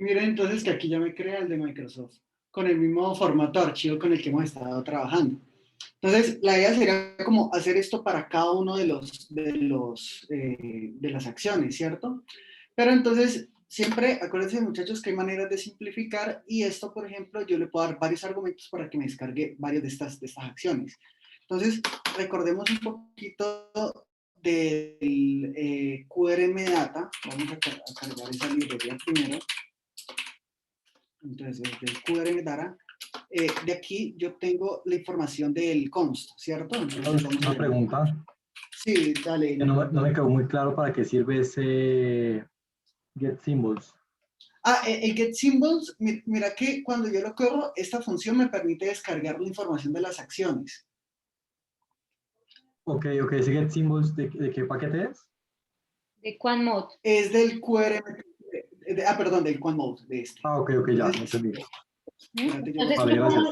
Miren entonces que aquí ya me crea el de Microsoft, con el mismo formato de archivo con el que hemos estado trabajando. Entonces, la idea sería como hacer esto para cada uno de las acciones, ¿cierto? Pero entonces, siempre acuérdense, muchachos, que hay maneras de simplificar y esto, por ejemplo, yo le puedo dar varios argumentos para que me descargue varias de estas acciones. Entonces, recordemos un poquito del QRM Data. Vamos a cargar esa librería primero. Entonces, del QRM Data, de aquí yo tengo la información del const, ¿cierto? Entonces, vamos Una a ver. pregunta, Sí, dale. que no me quedó muy claro para qué sirve ese get symbols. El get symbols, mira que cuando yo lo corro, esta función me permite descargar la información de las acciones. Ok, ese get symbols, ¿de qué paquete es? ¿De cuál mod? Es del QRM, perdón, del QuantMode, de este. Ah, ok, ya, Entonces, entendí. Entonces, Vale, gracias.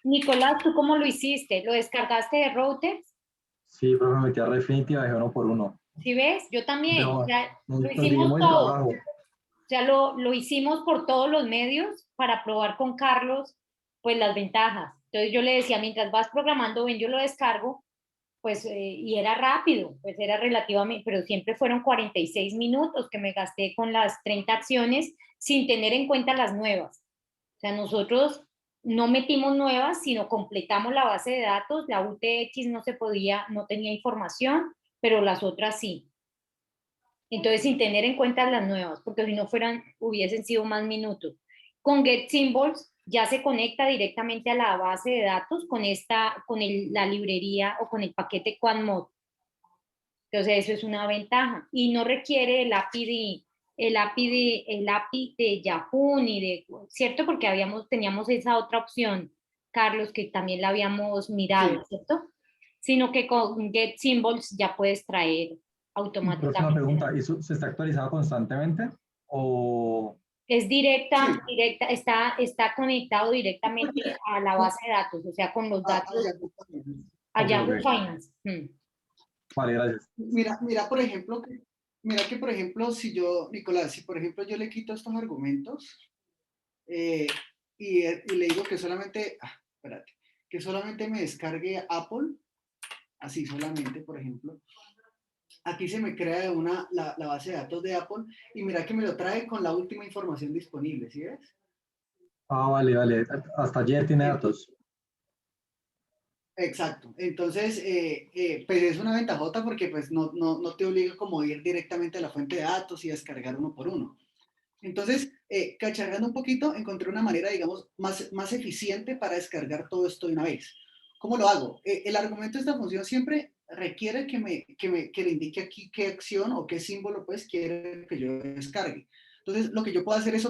Nicolás, ¿tú cómo lo hiciste? ¿Lo descargaste de routers? Sí, pero me metí a Refinitiv y bajé uno por uno. ¿Sí ves? Yo también. O Pero sea, lo nos hicimos dividimos el todo. trabajo. O sea, lo hicimos por todos los medios para probar con Carlos, pues las ventajas. Entonces yo le decía, mientras vas programando, ven, yo lo descargo, pues, y era rápido, pues era relativamente, pero siempre fueron 46 minutos que me gasté con las 30 acciones sin tener en cuenta las nuevas. O sea, nosotros no metimos nuevas, sino completamos la base de datos, la UTX no se podía, no tenía información, pero las otras sí. Entonces, sin tener en cuenta las nuevas, porque si no fueran, hubiesen sido más minutos. Con Get Symbols ya se conecta directamente a la base de datos con la librería o con el paquete QuantMod. Entonces, eso es una ventaja. Y no requiere el API de Yahoo ni de, ¿cierto? Porque teníamos esa otra opción, Carlos, que también la habíamos mirado, sí. ¿cierto? Sino que con Get Symbols ya puedes traer Próxima automáticamente. pregunta, ¿y eso se está actualizando constantemente? ¿O Es Sí. directa, está conectado directamente a la base de datos, o sea, con los datos Yahoo también. a ok, Yahoo Finance. vale, gracias. Mira, por ejemplo, por ejemplo, si yo, Nicolás, si por ejemplo yo le quito estos argumentos eh, y le digo que solamente, espérate, que solamente me descargue Apple, así solamente, por ejemplo, aquí se me crea la base de datos de Apple y mira que me lo trae con la última información disponible, ¿sí ves? Ah, vale, hasta ayer tiene Eh, datos. Exacto. Entonces, pues es una ventajota porque pues no te obliga como a ir directamente a la fuente de datos y descargar uno por uno. Entonces, cacharreando un poquito, encontré una manera, digamos, más eficiente para descargar todo esto de una vez. ¿Cómo lo hago? El argumento de esta función siempre requiere que le indique aquí qué acción o qué símbolo pues quiere que yo descargue. Entonces, lo que yo puedo hacer es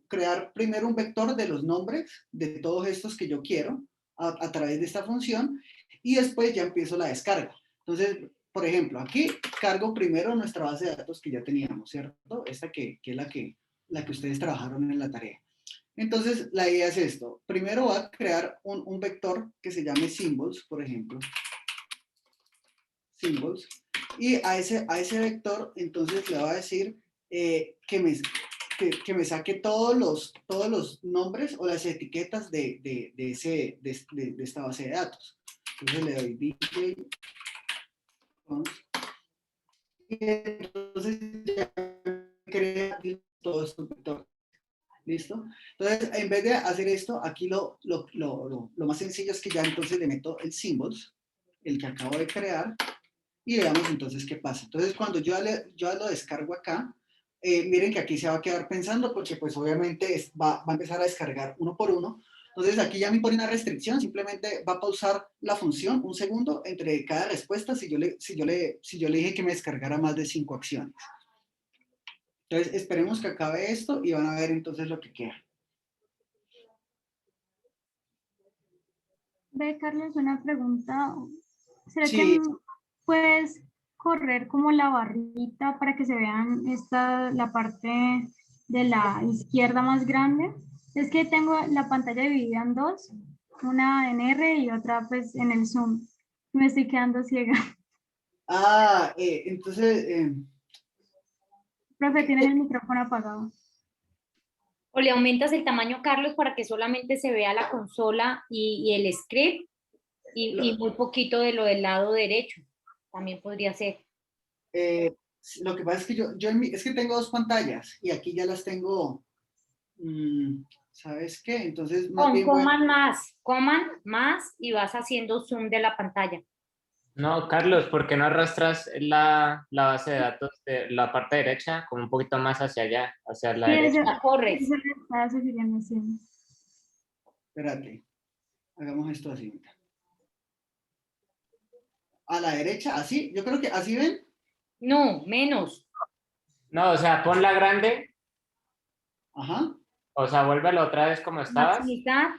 crear primero un vector de los nombres de todos estos que yo quiero a través de esta función y después ya empiezo la descarga. Entonces, por ejemplo, aquí cargo primero nuestra base de datos que ya teníamos, ¿cierto? Esta que es la que ustedes trabajaron en la tarea. Entonces, la idea es esto. Primero voy a crear un vector que se llame symbols, por ejemplo. Symbols. Y a ese vector, entonces le voy a decir que me saque todos los nombres o las etiquetas de esta base de datos. Entonces le doy DJ. Y entonces ya crea todo esto vector. ¿Listo? Entonces, en vez de hacer esto, aquí lo más sencillo es que ya entonces le meto el symbols, el que acabo de crear, y veamos entonces qué pasa. Entonces, cuando yo lo descargo acá, miren que aquí se va a quedar pensando porque pues obviamente va a empezar a descargar uno por uno. Entonces, aquí ya me pone una restricción, simplemente va a pausar la función un segundo entre cada respuesta si yo le dije que me descargara más de 5 acciones. Entonces, esperemos que acabe esto y van a ver entonces lo que queda. Ve, Carlos, una pregunta. ¿Será que Sí, puedes correr como la barrita para que se vean la parte de la izquierda más grande? Es que tengo la pantalla dividida en dos, una en R y otra pues en el Zoom. Me estoy quedando ciega. entonces, Profe, tienes el micrófono apagado. O le aumentas el tamaño, Carlos, para que solamente se vea la consola y el script y muy poquito de lo del lado derecho. También podría ser. Lo que pasa es que es que tengo dos pantallas y aquí ya las tengo, ¿sabes qué? Entonces, más bien voy Coman más y vas haciendo zoom de la pantalla. No, Carlos, ¿por qué no arrastras la base de datos de la parte derecha como un poquito más hacia allá, hacia la Sí, derecha? La corres. eso le estaba sugiriendo, sí. espérate, hagamos esto así. Mira. A la derecha, así, yo creo que así ven. No, menos. No, o sea, ponla grande, Ajá. o sea, vuélvelo otra vez como estabas, Maximizar.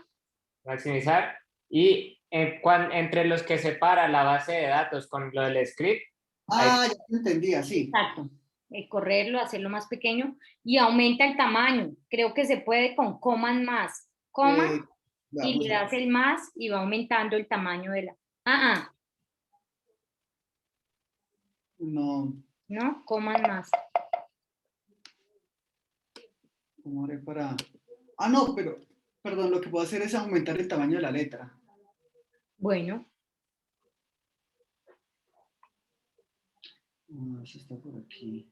maximizar, y entre los que separa la base de datos con lo del script, ahí Ah, ya te entendí, así. Exacto. Correrlo, hacerlo más pequeño y aumenta el tamaño. Creo que se puede con coman más. Coma y Vamos le a das ver. el más y va aumentando el tamaño de la... No, ¿no? Coman más. ¿cómo haré para...? Ah, no, pero, perdón, lo que puedo hacer es aumentar el tamaño de la letra. Bueno, Eso está por aquí.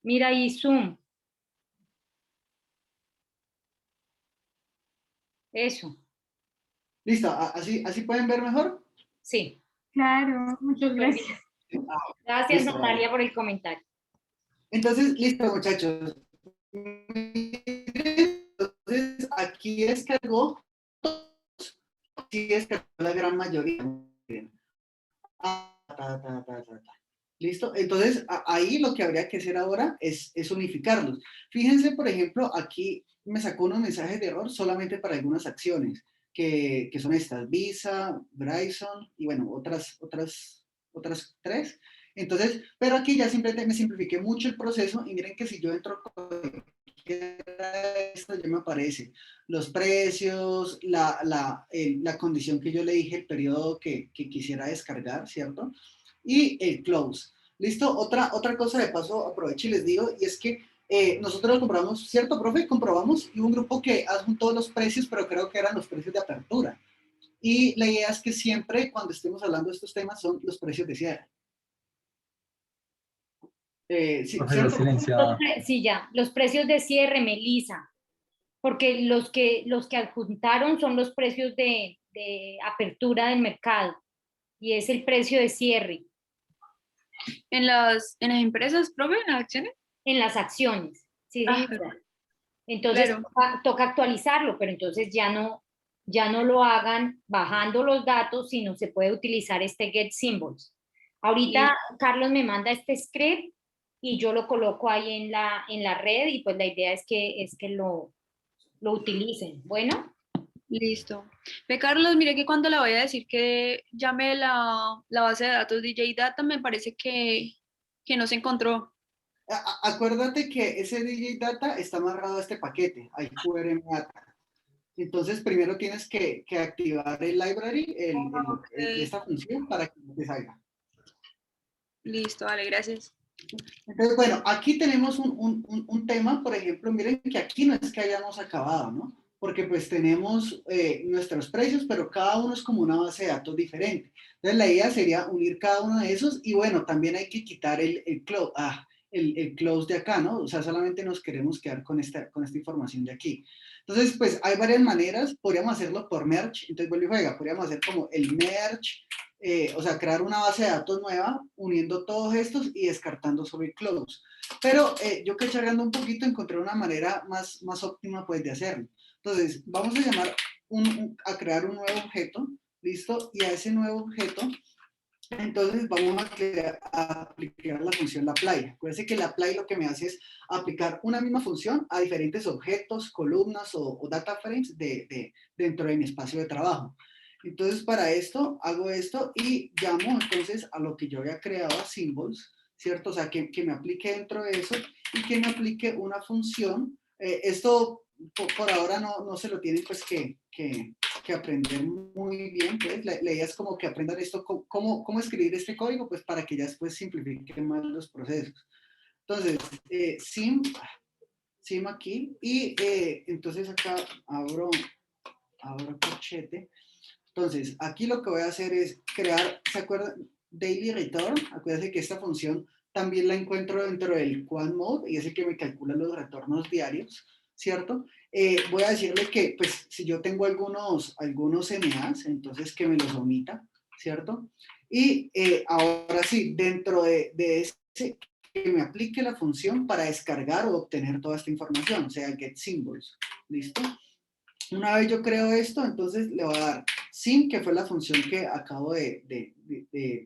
mira ahí zoom. Eso, Listo, así pueden ver mejor. sí. Claro, muchas Súper bien. gracias. Gracias, Listo, Natalia, vale. por el comentario. Entonces, listo, muchachos. Entonces, aquí descargó, sí descargó la gran mayoría. ¿Listo? Entonces, ahí lo que habría que hacer ahora es unificarlos. Fíjense, por ejemplo, aquí me sacó unos mensajes de error solamente para algunas acciones, que son estas, Visa, Verizon y bueno, otras tres. Entonces, pero aquí ya simplemente me simplifiqué mucho el proceso y miren que si yo entro con esto ya me aparece los precios, la condición que yo le dije, el periodo que quisiera descargar, ¿cierto? Y el close. ¿Listo? Otra cosa de paso, aprovecho y les digo, y es que nosotros compramos, ¿cierto, profe? Comprobamos y hubo un grupo que adjuntó los precios, pero creo que eran los precios de apertura. Y la idea es que siempre, cuando estemos hablando de estos temas, son los precios de cierre. Sí, Profesor ¿cierto? silenciada. Sí, ya. Los precios de cierre, Melissa, porque los que adjuntaron son los precios de apertura del mercado y es el precio de cierre En las empresas, profe, en las acciones. en las acciones. Sí, Ah, señora. Entonces claro. toca actualizarlo, pero entonces ya no lo hagan bajando los datos, sino se puede utilizar este get symbols. Ahorita Carlos me manda este script y yo lo coloco ahí en la red y pues la idea es que lo utilicen. Bueno, Listo. Ve, Carlos, mire que cuando le voy a decir que llame la base de datos DJ Data, me parece que no se encontró. Acuérdate que ese DJ Data está amarrado a este paquete, al QRM Data. Entonces, primero tienes que activar el library, esta función, para que te salga. Listo, vale, gracias. Entonces, bueno, aquí tenemos un tema, por ejemplo, miren que aquí no es que hayamos acabado, ¿no? Porque pues tenemos nuestros precios, pero cada uno es como una base de datos diferente. Entonces, la idea sería unir cada uno de esos y bueno, también hay que quitar el close de acá, ¿no? O sea, solamente nos queremos quedar con esta información de aquí. Entonces, pues hay varias maneras, podríamos hacerlo por merge, entonces vuelve y juega, podríamos hacer como el merge, o sea, crear una base de datos nueva, uniendo todos estos y descartando sobre el close. Pero yo cacharreando un poquito encontré una manera más óptima pues de hacerlo. Entonces, vamos a llamar a crear un nuevo objeto, ¿listo? Y a ese nuevo objeto, entonces vamos a aplicar la función lapply. Acuérdense que lapply lo que me hace es aplicar una misma función a diferentes objetos, columnas o data frames dentro de mi espacio de trabajo. Entonces, para esto, hago esto y llamo entonces a lo que yo había creado, a symbols, ¿cierto? O sea, que me aplique dentro de eso y que me aplique una función. Esto por ahora no se lo tienen pues que aprender muy bien, pues la idea es como que aprendan esto, cómo escribir este código, pues para que ya después simplifiquen más los procesos. Entonces, sim aquí, y entonces acá abro corchete. Entonces, aquí lo que voy a hacer es crear, ¿se acuerdan? Daily return, acuérdense que esta función también la encuentro dentro del quant mode y es el que me calcula los retornos diarios, ¿cierto? Voy a decirle que, pues, si yo tengo algunos NAs, entonces que me los omita, ¿cierto? Y ahora sí, dentro de ese, que me aplique la función para descargar o obtener toda esta información, o sea, get symbols, ¿listo? Una vez yo creo esto, entonces le voy a dar sim, que fue la función que acabo de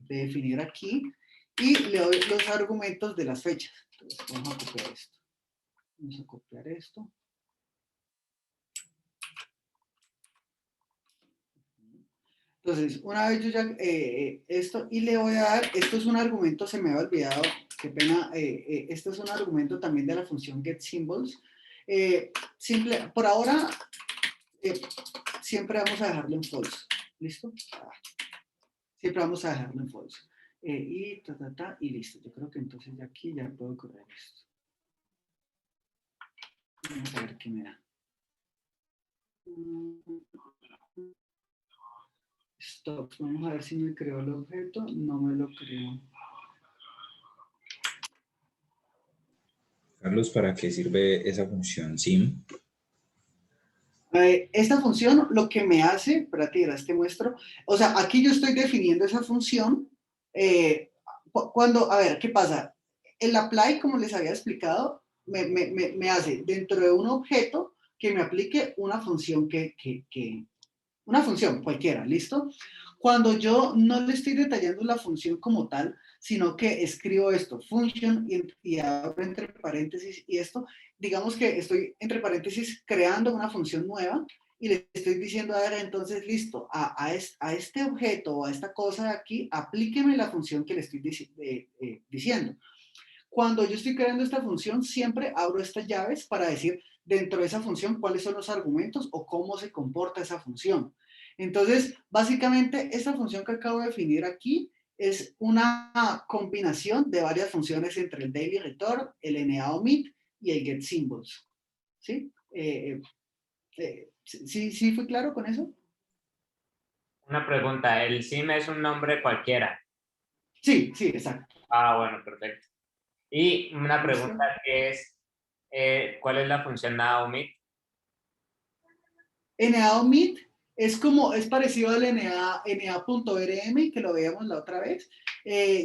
definir aquí, y le doy los argumentos de las fechas. Entonces, vamos a copiar esto. Vamos a copiar esto. Entonces, una vez yo ya esto, y le voy a dar, esto es un argumento, se me había olvidado, qué pena, esto es un argumento también de la función getSymbols. Simple, por ahora, siempre vamos a dejarlo en false. ¿Listo? Siempre vamos a dejarlo en false. Y y listo. Yo creo que entonces de aquí ya puedo correr esto. Vamos a ver qué me da. Stop. Vamos a ver si me creó el objeto. No me lo creo. Carlos, ¿para qué sirve esa función sim? Esta función lo que me hace, espérate, te muestro, o sea, aquí yo estoy definiendo esa función, cuando, a ver, ¿qué pasa? El apply, como les había explicado, me hace dentro de un objeto que me aplique una función una función cualquiera, ¿listo? Cuando yo no le estoy detallando la función como tal, sino que escribo esto, function, y abro entre paréntesis y esto, digamos que estoy entre paréntesis creando una función nueva y le estoy diciendo a ver, entonces, listo, a este objeto o a esta cosa de aquí, aplíqueme la función que le estoy diciendo. Cuando yo estoy creando esta función, siempre abro estas llaves para decir dentro de esa función cuáles son los argumentos o cómo se comporta esa función. Entonces, básicamente, esta función que acabo de definir aquí es una combinación de varias funciones entre el daily return, el naomit y el getSymbols. ¿Sí? ¿Sí fue claro con eso? Una pregunta, ¿el sim es un nombre cualquiera? Sí, exacto. Ah, bueno, perfecto. Y una ¿Listo? pregunta que es, ¿cuál es la función naomit? naomit es parecido al na.rm que lo veíamos la otra vez.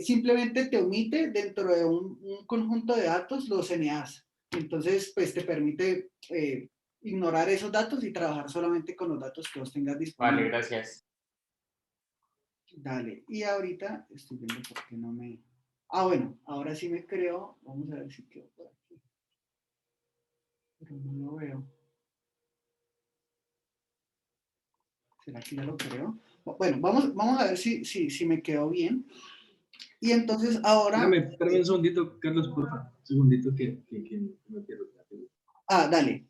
Simplemente te omite dentro de un conjunto de datos los NAs. Entonces, pues te permite ignorar esos datos y trabajar solamente con los datos que vos tengas disponibles. Vale, gracias. Dale. Y ahorita estoy viendo por qué no me... Ah, bueno, ahora sí me creo. Vamos a ver si quedó por aquí. Pero no lo veo. ¿Será que ya lo creo? Bueno, vamos a ver si me quedó bien. Y entonces ahora... Espérame un segundito, Carlos, por favor. Un segundito que me pierdo. Ah, dale.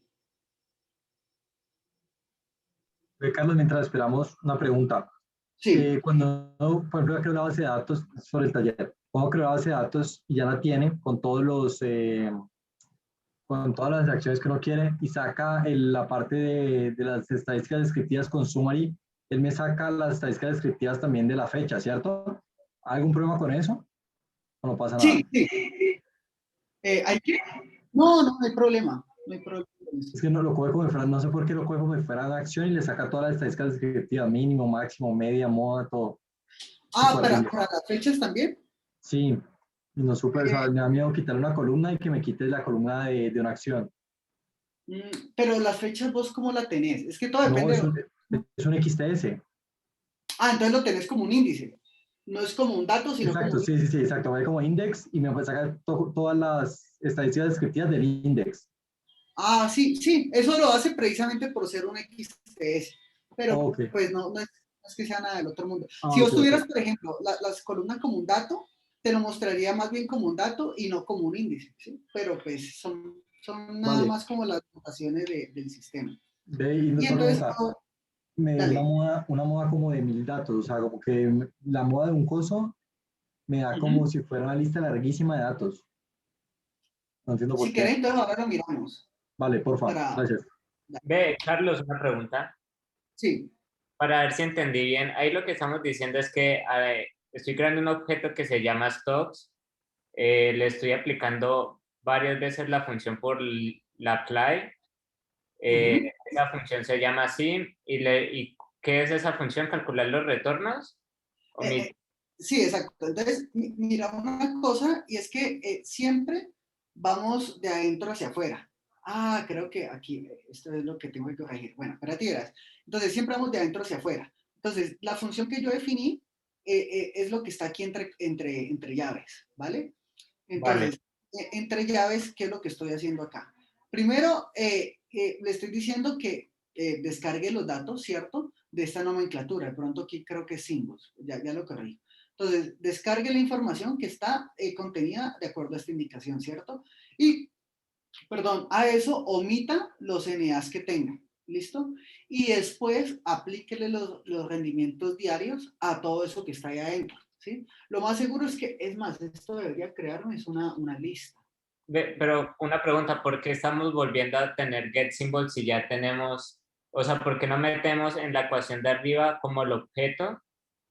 Carlos, mientras esperamos una pregunta. Sí. Cuando, por ejemplo, creo una base de datos sobre el taller, cuando creo una base de datos y ya la tiene con con todas las acciones que uno quiere y saca la parte de las estadísticas descriptivas con summary, él me saca las estadísticas descriptivas también de la fecha, ¿cierto? ¿Hay algún problema con eso? ¿O no pasa nada? Sí. ¿Hay que? No hay problema. No hay problema. Es que no lo coge como si fuera, no sé por qué lo coge como si fuera de acción y le saca todas las estadísticas descriptivas, mínimo, máximo, media, moda, todo. Ah, Súper lindo. ¿para las fechas también? Sí, y no súper, o sea, me da miedo quitarle una columna y que me quites la columna de una acción. Pero las fechas vos cómo la tenés. Es que todo No, depende es un XTS. Ah, entonces lo tenés como un índice. No es como un dato, sino Exacto, como... sí, exacto. Voy como index y me puede sacar todas las estadísticas descriptivas del index. Ah, sí, eso lo hace precisamente por ser un XTS, pero Okay. pues no es que sea nada del otro mundo. Ah, Si vos okay, tuvieras, por ejemplo, las columnas como un dato, te lo mostraría más bien como un dato y no como un índice, ¿sí? Pero pues son nada vale. más como las notaciones del sistema. Ve y Y otra entonces, pregunta. Me dio dale. una moda como de 1000 datos, o sea, como que la moda de un coso me da como Uh-huh. si fuera una lista larguísima de datos. No entiendo por Si qué. querés, entonces ahora lo miramos. Vale, por favor, para... gracias. Ve, Carlos, una pregunta. Sí, Para ver si entendí bien, ahí lo que estamos diciendo es que estoy creando un objeto que se llama stocks, le estoy aplicando varias veces la función por la apply, ujú. esa función se llama sim, y ¿qué es esa función? ¿Calcular los retornos? ¿O Eh, sí, exacto. Entonces, mira una cosa, y es que siempre vamos de adentro hacia afuera. Ah, creo que aquí, esto es lo que tengo que corregir. Bueno, espérate, verás. Entonces, siempre vamos de adentro hacia afuera. Entonces, la función que yo definí es lo que está aquí entre llaves, ¿vale? Vale, Entonces, entre llaves, ¿qué es lo que estoy haciendo acá? Primero, le estoy diciendo que descargue los datos, ¿cierto? De esta nomenclatura. De pronto aquí creo que es symbols, ya lo corrí. Entonces, descargue la información que está contenida de acuerdo a esta indicación, ¿cierto? Y, perdón, a eso omita los NAs que tenga, ¿listo? Y después aplíquele los rendimientos diarios a todo eso que está ahí adentro, ¿sí? Lo más seguro es que, es más, esto debería crearme es una lista. pero una pregunta, ¿por qué estamos volviendo a tener get symbol si ya tenemos, o sea, ¿por qué no metemos en la ecuación de arriba como el objeto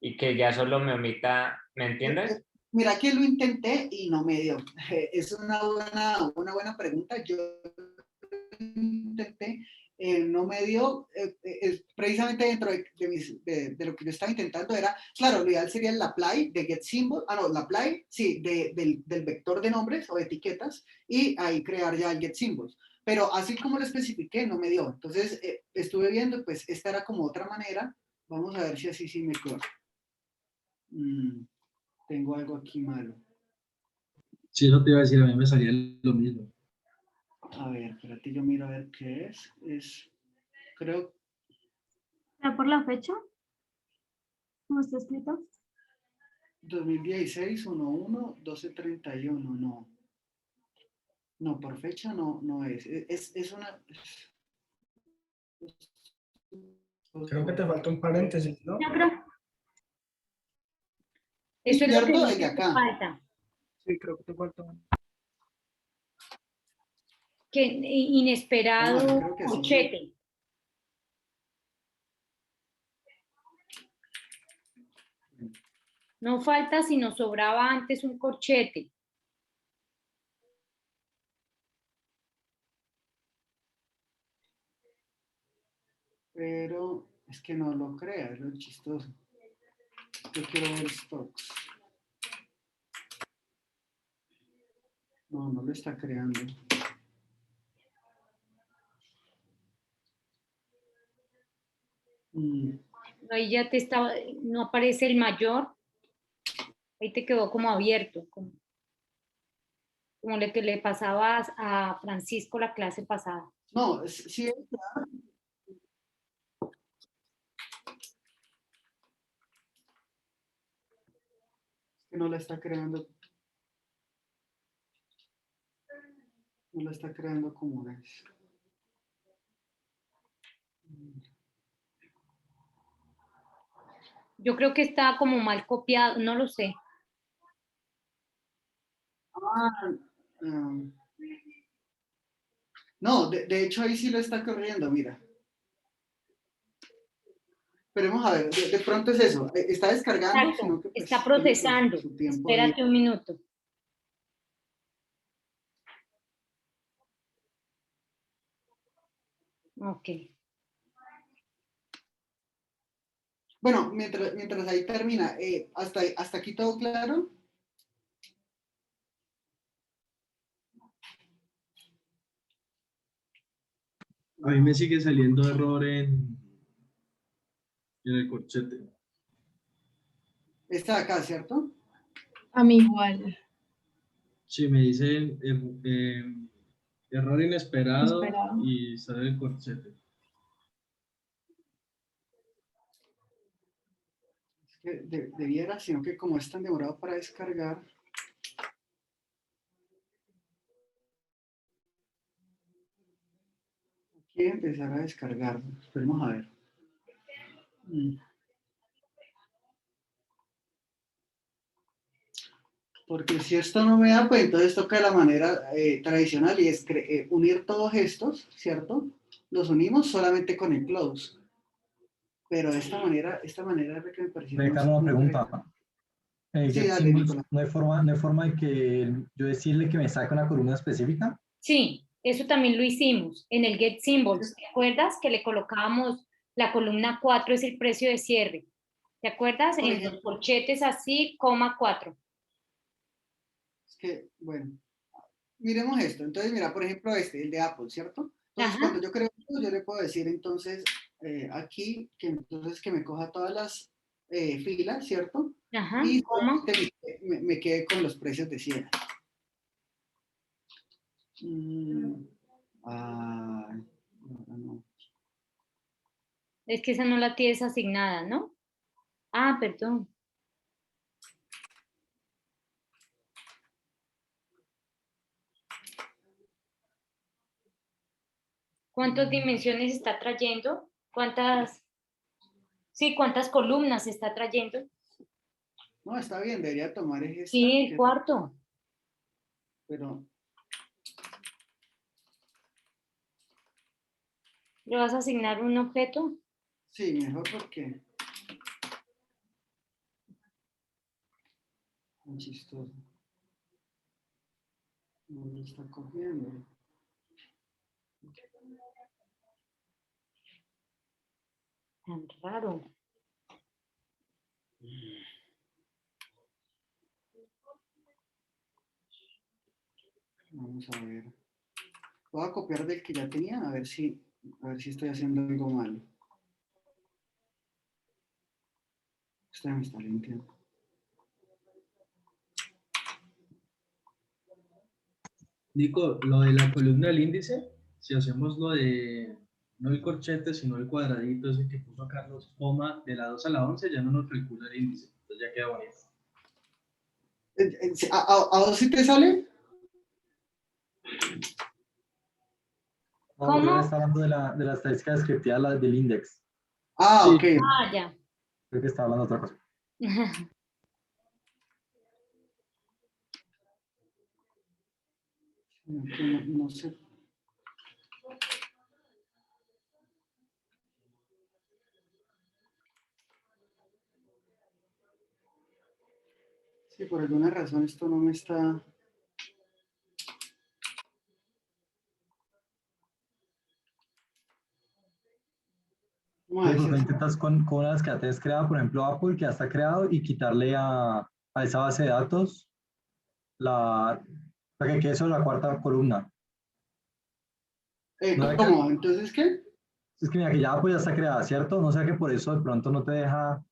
y que ya solo me omita, ¿me entiendes? Mira que lo intenté y no me dio. Es una buena pregunta. Yo intenté, no me dio. Precisamente dentro de lo que yo estaba intentando era, claro, lo ideal sería el apply de get symbol, no, el apply, sí, del vector de nombres o etiquetas y ahí crear ya el get symbols. Pero así como lo especifiqué, no me dio. Entonces estuve viendo, pues esta era como otra manera. Vamos a ver si así sí me corre. Tengo algo aquí malo. Sí, eso te iba a decir, a mí me salía lo mismo. A ver, espérate, yo miro a ver qué es. Creo, ¿Está por la fecha? ¿Cómo está escrito? 2016, 11-12-31, no. No, por fecha no es. Es una... Creo que te falta un paréntesis, ¿no? Yo creo, Eso es lo que ¿Cierto? El dice de que acá. falta. Sí, creo que te falta un. Que Vamos a ver, inesperado creo que sí. corchete. No falta si nos sobraba antes un corchete. Pero es que no lo crea, es lo chistoso. Yo quiero ver stocks. No lo está creando. Ahí ya te estaba, no aparece el mayor. Ahí te quedó como abierto, como lo que le pasaba a Francisco la clase pasada. No, sí, que no la está creando. No la está creando como es. Yo creo que está como mal copiado, no lo sé. No, de hecho ahí sí lo está corriendo, mira. Esperemos a ver, de pronto es eso. Está descargando, Exacto, sino que está pues tiene procesando. su tiempo ahí. Espérate un minuto. Ok. Bueno, mientras ahí termina, hasta aquí todo claro. A mí me sigue saliendo error en el corchete. Está acá, ¿cierto? A mí igual. Sí, me dice error inesperado Esperado. y sale el corchete. Es que debiera, sino que como es tan demorado para descargar. Quiere empezar a descargar. Esperemos a ver. Porque si esto no me da, pues entonces toca la manera tradicional y es unir todos estos, ¿cierto? Los unimos solamente con el close. Pero de esta manera es la que me pareció Ricardo, una pregunta. Sí, Get dale, symbols, Nicolás. no hay forma de que yo decirle que me saque una columna específica. Sí, eso también lo hicimos en el Get Symbols. ¿Te acuerdas que le colocábamos la columna 4 es el precio de cierre? ¿Te acuerdas? Por En ejemplo, los corchetes así, coma 4. es que, bueno, miremos esto. Entonces, mira, por ejemplo, el de Apple, ¿cierto? Entonces, Ajá. cuando yo creo esto, yo le puedo decir entonces aquí que entonces que me coja todas las filas, ¿cierto? Ajá, Y coma. solamente me quede con los precios de cierre. No. Es que esa no la tienes asignada, ¿no? Ah, perdón. ¿Cuántas dimensiones está trayendo? ¿Cuántas columnas está trayendo? No, está bien, debería tomar esta. Sí, el cuarto. Pero ¿Le vas a asignar un objeto? sí, mejor porque muy chistoso. No lo está cogiendo. Tan raro. Vamos a ver. Voy a copiar del que ya tenía, a ver si estoy haciendo algo malo. Esta me está limpiando. Nico, lo de la columna del índice, si hacemos lo de no el corchete, sino el cuadradito ese que puso Carlos, coma de la 2 a la 11, ya no nos calcula el índice. Entonces ya queda bonito. ¿A vos sí te sale? No, ¿Cómo? yo le estaba hablando de la estadística descriptiva del index. Ah, Sí. ok. Ah, ya. Creo que estaba hablando de otra cosa. No sé. Sí, por alguna razón esto no me está... Vamos a ver Porque si intentas con una de las que ya tienes creada, por ejemplo, Apple, que ya está creado, y quitarle a esa base de datos para que quede solo la cuarta columna. No sé ¿Cómo? ¿Entonces qué? es que mira, que ya Apple ya está creada, ¿cierto? No sé que por eso de pronto no te deja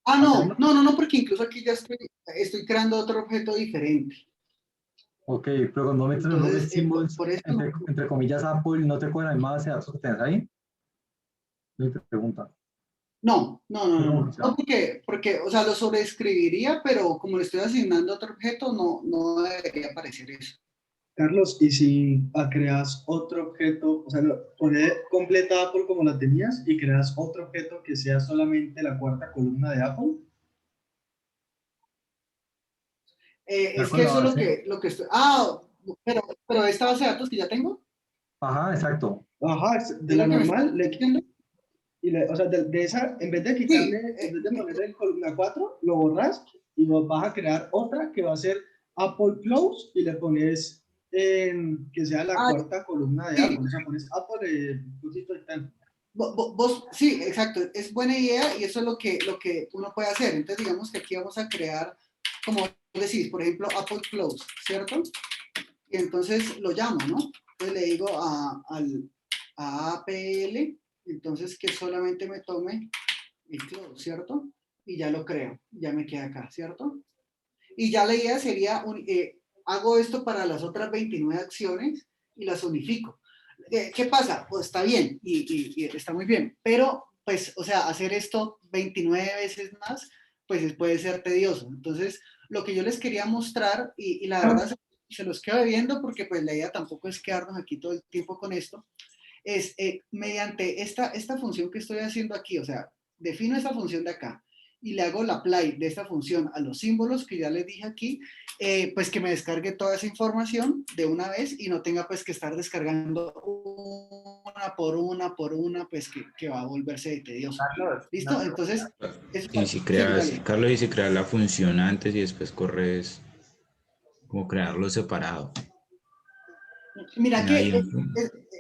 Ah, hacerlo. no, porque incluso aquí ya estoy creando otro objeto diferente. Ok, pero cuando metes en Entonces, get symbols, por eso entre comillas, Apple, ¿no te coge la misma base de datos que tienes ahí? Yo te pregunta. no, ¿Cómo funciona? porque, o sea, lo sobreescribiría, pero como le estoy asignando otro objeto, no debería aparecer eso. Carlos, y si creas otro objeto, o sea, poner completa Apple como la tenías y creas otro objeto que sea solamente la cuarta columna de Apple. Ya Es con que la eso es base. lo que estoy... Ah, pero esta base de datos que ya tengo, Ajá, exacto. Ajá, de es la lo que me está normal, diciendo. o sea, de esa, en vez de Sí, quitarle, en vez de ponerle en columna 4, lo borras y vas a crear otra que va a ser Apple Close y le pones que sea la cuarta columna de sí, Apple. O sea, pones Apple, cosito y tal. sí, exacto, es buena idea y eso es lo que uno puede hacer. Entonces, digamos que aquí vamos a crear, como decís, por ejemplo, Apple Close, ¿cierto? Y entonces lo llamo, ¿no? Entonces le digo a APL, entonces que solamente me tome el close, ¿cierto? Y ya lo creo, ya me queda acá, ¿cierto? Y ya la idea sería, hago esto para las otras 29 acciones y las unifico. ¿Qué pasa? Pues está bien y está muy bien, pero pues, o sea, hacer esto 29 veces más, pues puede ser tedioso. Entonces, lo que yo les quería mostrar, y la verdad se los quedo viendo porque pues la idea tampoco es quedarnos aquí todo el tiempo con esto, es mediante esta función que estoy haciendo aquí, o sea, defino esta función de acá, y le hago la apply de esta función a los símbolos que ya les dije aquí, pues que me descargue toda esa información de una vez y no tenga pues que estar descargando una por una, pues que va a volverse tedioso. Carlos, ¿Listo? no. Entonces, Y si creas, dale. Carlos, y si creas la función antes y después corres, como crearlo separado. Mira que Ahí,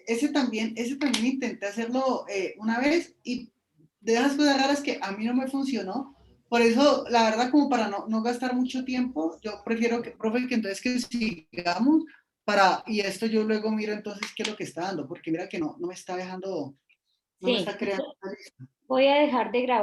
ese también intenté hacerlo una vez y de esas cosas raras que a mí no me funcionó. Por eso, la verdad, como para no gastar mucho tiempo, yo prefiero que, profe, que entonces que sigamos y esto yo luego miro entonces qué es lo que está dando, porque mira que no me está dejando, no me Sí, está creando. voy a dejar de grabar.